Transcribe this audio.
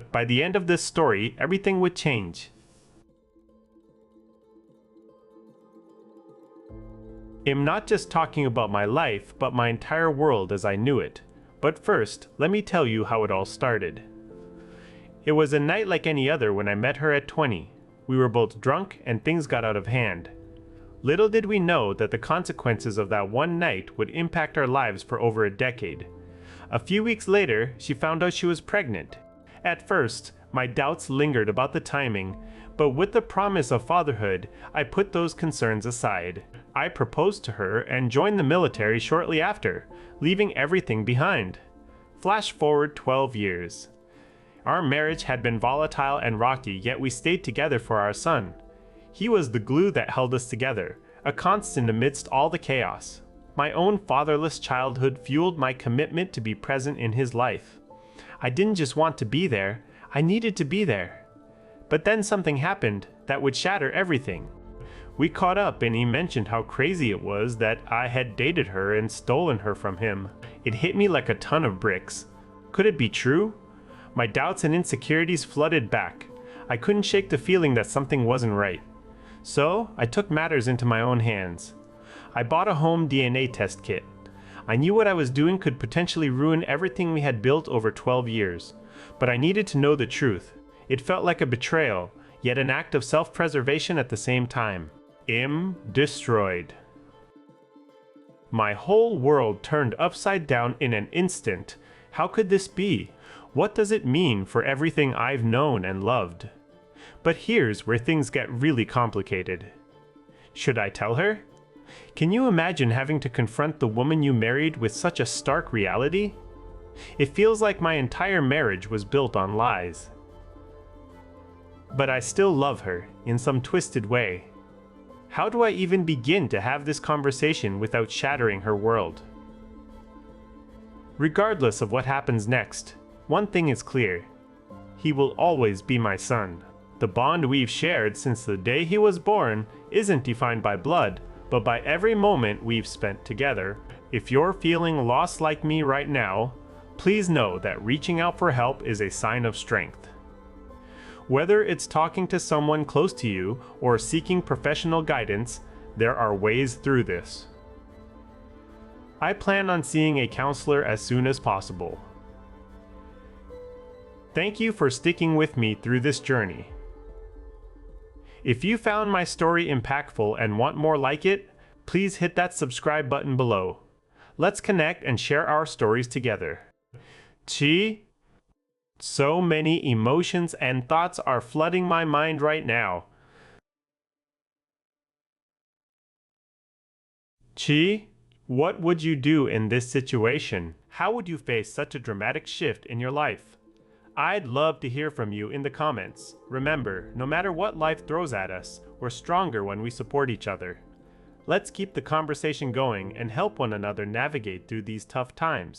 thought by the end of this story, everything would change. I'm not just talking about my life, but my entire world as I knew it. But first, let me tell you how it all started. It was a night like any other when I met her at 20. We were both drunk and things got out of hand. Little did we know that the consequences of that one night would impact our lives for over a decade. A few weeks later, she found out she was pregnant. At first, my doubts lingered about the timing, but with the promise of fatherhood, I put those concerns aside. I proposed to her and joined the military shortly after, leaving everything behind. Flash forward 12 years. Our marriage had been volatile and rocky, yet we stayed together for our son. He was the glue that held us together, a constant amidst all the chaos. My own fatherless childhood fueled my commitment to be present in his life. I didn't just want to be there, I needed to be there. But then something happened that would shatter everything. We caught up and he mentioned how crazy it was that I had dated her and stolen her from him. It hit me like a ton of bricks. Could it be true? My doubts and insecurities flooded back. I couldn't shake the feeling that something wasn't right. So, I took matters into my own hands. I bought a home DNA test kit. I knew what I was doing could potentially ruin everything we had built over 12 years. But I needed to know the truth. It felt like a betrayal, yet an act of self-preservation at the same time. Destroyed. My whole world turned upside down in an instant. How could this be? What does it mean for everything I've known and loved? But here's where things get really complicated. Should I tell her? Can you imagine having to confront the woman you married with such a stark reality? It feels like my entire marriage was built on lies. But I still love her, in some twisted way. How do I even begin to have this conversation without shattering her world? Regardless of what happens next, one thing is clear. He will always be my son. The bond we've shared since the day he was born isn't defined by blood, but by every moment we've spent together. If you're feeling lost like me right now, please know that reaching out for help is a sign of strength. Whether it's talking to someone close to you or seeking professional guidance, there are ways through this. I plan on seeing a counselor as soon as possible. Thank you for sticking with me through this journey. If you found my story impactful and want more like it, please hit that subscribe button below. Let's connect and share our stories together. So many emotions and thoughts are flooding my mind right now. What would you do in this situation? How would you face such a dramatic shift in your life? I'd love to hear from you in the comments. Remember, no matter what life throws at us, we're stronger when we support each other. Let's keep the conversation going and help one another navigate through these tough times.